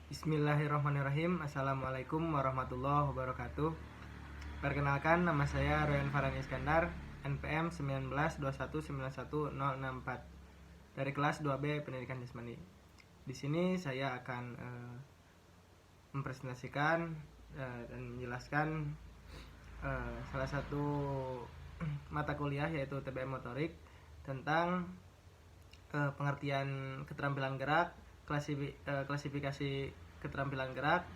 Bismillahirrahmanirrahim. Assalamualaikum warahmatullahi wabarakatuh. Perkenalkan, nama saya Royan Farhan Iskandar, NPM 1921911064 dari kelas 2B Pendidikan Jasmani. Di sini saya akan mempresentasikan dan menjelaskan salah satu mata kuliah yaitu TBM Motorik tentang pengertian keterampilan gerak, klasifikasi keterampilan gerak,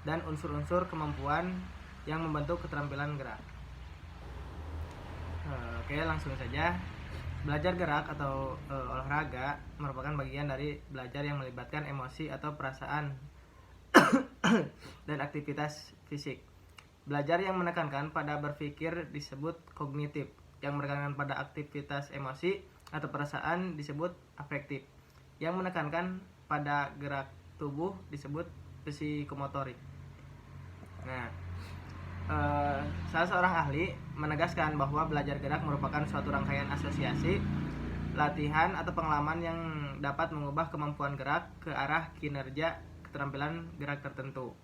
dan unsur-unsur kemampuan yang membentuk keterampilan gerak. Oke, langsung saja. Belajar gerak atau olahraga merupakan bagian dari belajar yang melibatkan emosi atau perasaan dan aktivitas fisik. Belajar yang menekankan pada berpikir disebut kognitif, yang menekankan pada aktivitas emosi atau perasaan disebut afektif, yang menekankan pada gerak tubuh disebut psikomotorik. Nah, salah seorang ahli menegaskan bahwa belajar gerak merupakan suatu rangkaian asosiasi, latihan atau pengalaman yang dapat mengubah kemampuan gerak ke arah kinerja keterampilan gerak tertentu.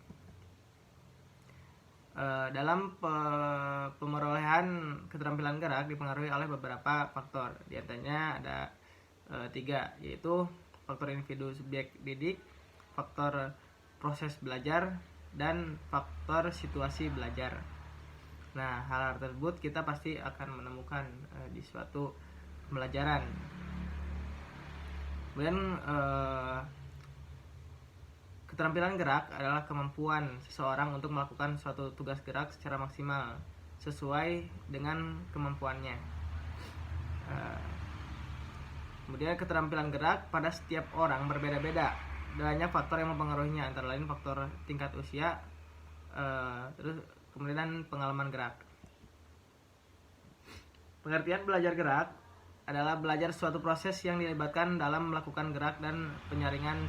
Dalam pemerolehan keterampilan gerak dipengaruhi oleh beberapa faktor. Di antaranya ada 3, yaitu faktor individu subjek didik, faktor proses belajar, dan faktor situasi belajar. Nah, hal tersebut kita pasti akan menemukan di suatu pembelajaran. Kemudian keterampilan gerak adalah kemampuan seseorang untuk melakukan suatu tugas gerak secara maksimal sesuai dengan kemampuannya. Kemudian keterampilan gerak pada setiap orang berbeda-beda. Banyak faktor yang mempengaruhinya, antara lain faktor tingkat usia, terus kemudian pengalaman gerak. Pengertian belajar gerak adalah belajar suatu proses yang dilibatkan dalam melakukan gerak dan penyaringan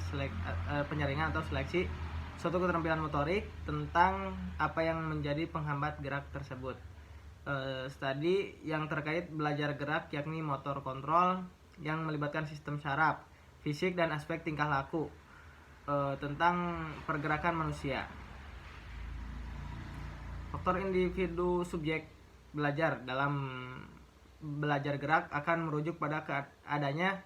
atau seleksi suatu keterampilan motorik tentang apa yang menjadi penghambat gerak tersebut. Studi yang terkait belajar gerak yakni motor kontrol yang melibatkan sistem syaraf, fisik, dan aspek tingkah laku tentang pergerakan manusia. Faktor individu subjek belajar dalam belajar gerak akan merujuk pada adanya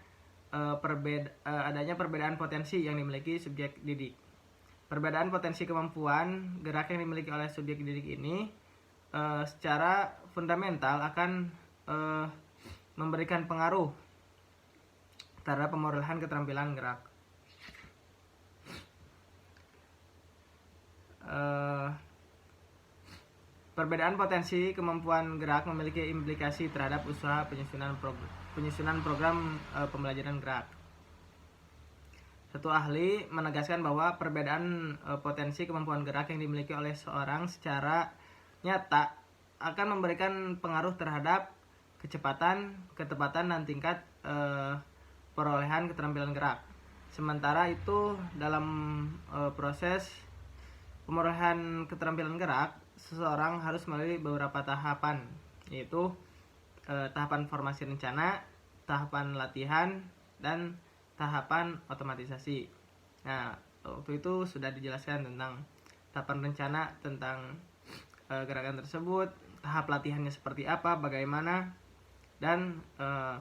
perbedaan potensi yang dimiliki subjek didik. Perbedaan potensi kemampuan gerak yang dimiliki oleh subjek didik ini secara fundamental akan memberikan pengaruh terhadap pemerolehan keterampilan gerak. Perbedaan potensi kemampuan gerak memiliki implikasi terhadap usaha penyusunan program pembelajaran gerak. Satu ahli menegaskan bahwa perbedaan potensi kemampuan gerak yang dimiliki oleh seorang secara nyata akan memberikan pengaruh terhadap kecepatan, ketepatan, dan tingkat perolehan keterampilan gerak. Sementara itu, dalam proses pemerolehan keterampilan gerak, seseorang harus melalui beberapa tahapan, yaitu tahapan formasi rencana, tahapan latihan, dan tahapan otomatisasi. Nah, waktu itu sudah dijelaskan tentang tahapan rencana, tentang gerakan tersebut, tahap latihannya seperti apa, bagaimana, dan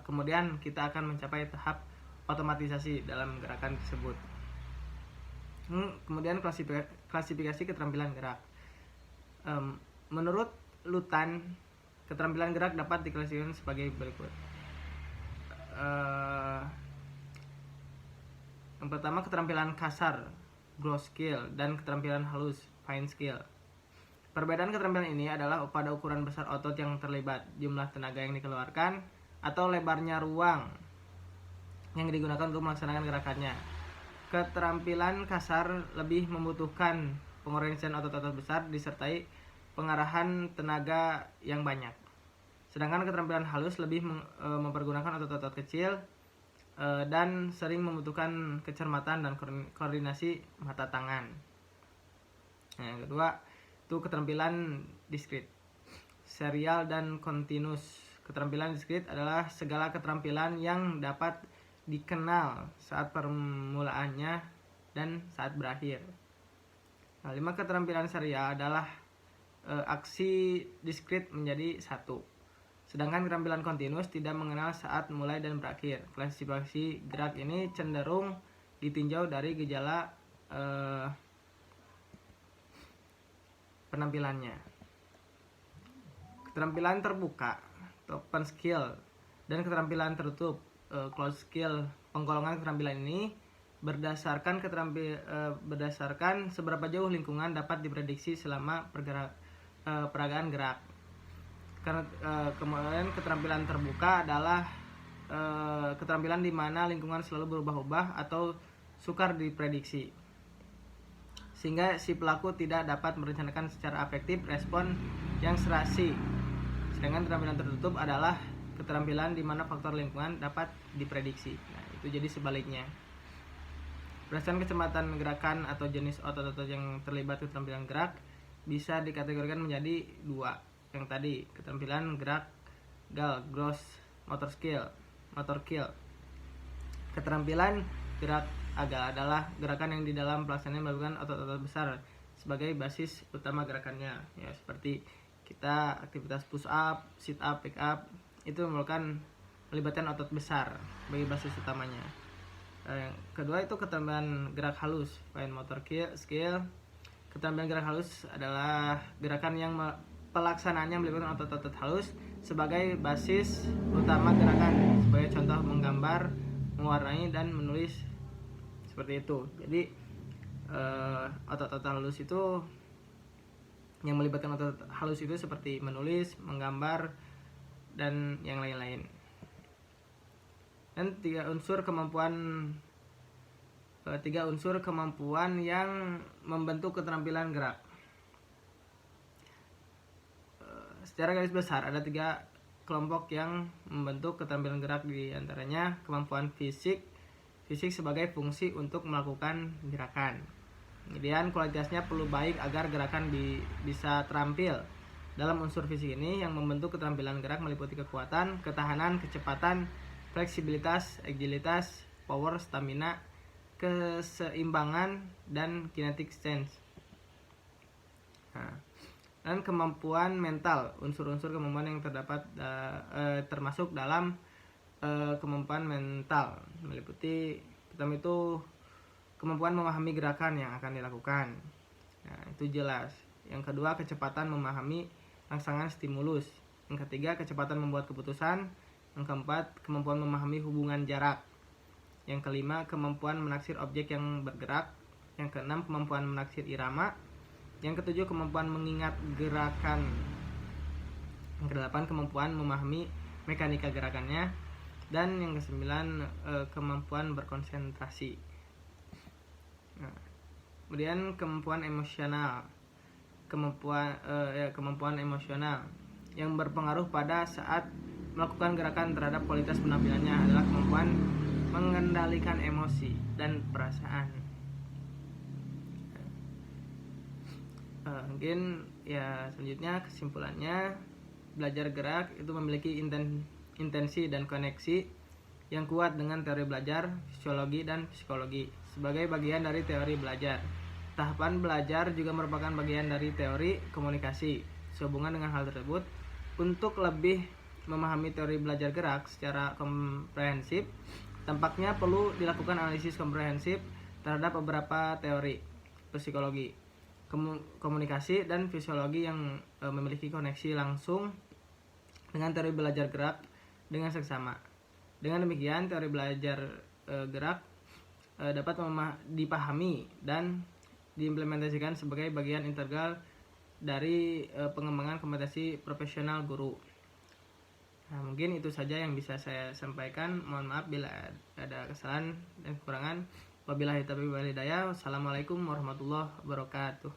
kemudian kita akan mencapai tahap otomatisasi dalam gerakan tersebut. Kemudian klasifikasi keterampilan gerak. Menurut Lutan, keterampilan gerak dapat diklasifikasikan sebagai berikut. Yang pertama, keterampilan kasar, gross skill, dan keterampilan halus, fine skill. Perbedaan keterampilan ini adalah pada ukuran besar otot yang terlibat, jumlah tenaga yang dikeluarkan, atau lebarnya ruang yang digunakan untuk melaksanakan gerakannya. Keterampilan kasar lebih membutuhkan pengorganisasian otot-otot besar disertai pengarahan tenaga yang banyak. Sedangkan keterampilan halus lebih mempergunakan otot-otot kecil dan sering membutuhkan kecermatan dan koordinasi mata tangan. Nah, yang kedua itu keterampilan diskrit, serial, dan kontinus. Keterampilan diskrit adalah segala keterampilan yang dapat dikenal saat permulaannya dan saat berakhir. Nah, 5 keterampilan serial adalah aksi diskrit menjadi satu. Sedangkan keterampilan kontinus tidak mengenal saat mulai dan berakhir. Klasifikasi gerak ini cenderung ditinjau dari gejala penampilannya. Keterampilan terbuka, open skill, dan keterampilan tertutup, closed skill. Penggolongan keterampilan ini berdasarkan seberapa jauh lingkungan dapat diprediksi selama peragaan gerak. Karena kemudian keterampilan terbuka adalah keterampilan di mana lingkungan selalu berubah-ubah atau sukar diprediksi, sehingga si pelaku tidak dapat merencanakan secara efektif respon yang serasi. Sedangkan keterampilan tertutup adalah keterampilan di mana faktor lingkungan dapat diprediksi. Nah, itu jadi sebaliknya. Berdasarkan kecepatan gerakan atau jenis otot-otot yang terlibat keterampilan gerak bisa dikategorikan menjadi dua. Yang tadi, keterampilan gerak gross motor skill. Keterampilan gerak agal adalah gerakan yang di dalam pelaksanaan melakukan otot-otot besar sebagai basis utama gerakannya. Ya, seperti kita aktivitas push up, sit up, pick up itu melibatkan otot besar sebagai basis utamanya. Yang kedua itu keterampilan gerak halus, fine motor skill. Keterampilan gerak halus adalah gerakan yang pelaksanaannya melibatkan otot-otot halus sebagai basis utama gerakan. Sebagai contoh menggambar, mewarnai, dan menulis seperti itu. Jadi otot-otot halus itu yang melibatkan otot halus itu seperti menulis, menggambar, dan yang lain-lain. Dan tiga unsur kemampuan yang membentuk keterampilan gerak. Secara garis besar ada 3 kelompok yang membentuk keterampilan gerak, di antaranya kemampuan fisik sebagai fungsi untuk melakukan gerakan. Kemudian kualitasnya perlu baik agar gerakan bisa terampil. Dalam unsur fisik ini yang membentuk keterampilan gerak meliputi kekuatan, ketahanan, kecepatan, fleksibilitas, agilitas, power, stamina, keseimbangan, dan kinetic sense. Nah, dan kemampuan mental, unsur-unsur kemampuan yang termasuk dalam kemampuan mental meliputi pertama itu kemampuan memahami gerakan yang akan dilakukan. Nah, itu jelas. Yang kedua, kecepatan memahami rangsangan stimulus. Yang ketiga, kecepatan membuat keputusan. Yang keempat, kemampuan memahami hubungan jarak. Yang kelima, kemampuan menaksir objek yang bergerak. Yang keenam, kemampuan menaksir irama. Yang ketujuh, kemampuan mengingat gerakan. Yang kedelapan, kemampuan memahami mekanika gerakannya. Dan yang kesembilan, kemampuan berkonsentrasi. Nah, kemudian kemampuan emosional. Kemampuan emosional yang berpengaruh pada saat melakukan gerakan terhadap kualitas penampilannya adalah kemampuan mengendalikan emosi dan perasaan. Mungkin ya selanjutnya kesimpulannya, belajar gerak itu memiliki intensi dan koneksi yang kuat dengan teori belajar, fisiologi, dan psikologi sebagai bagian dari teori belajar. Tahapan belajar juga merupakan bagian dari teori komunikasi. Sehubungan dengan hal tersebut, untuk lebih memahami teori belajar gerak secara komprehensif, tampaknya perlu dilakukan analisis komprehensif terhadap beberapa teori psikologi, komunikasi, dan fisiologi yang memiliki koneksi langsung dengan teori belajar gerak dengan seksama. Dengan demikian, teori belajar gerak dapat dipahami dan diimplementasikan sebagai bagian integral dari pengembangan kompetensi profesional guru. Nah, mungkin itu saja yang bisa saya sampaikan. Mohon maaf bila ada kesalahan dan kekurangan. Wabillahi taufiq wal hidayah. Wassalamualaikum warahmatullahi wabarakatuh.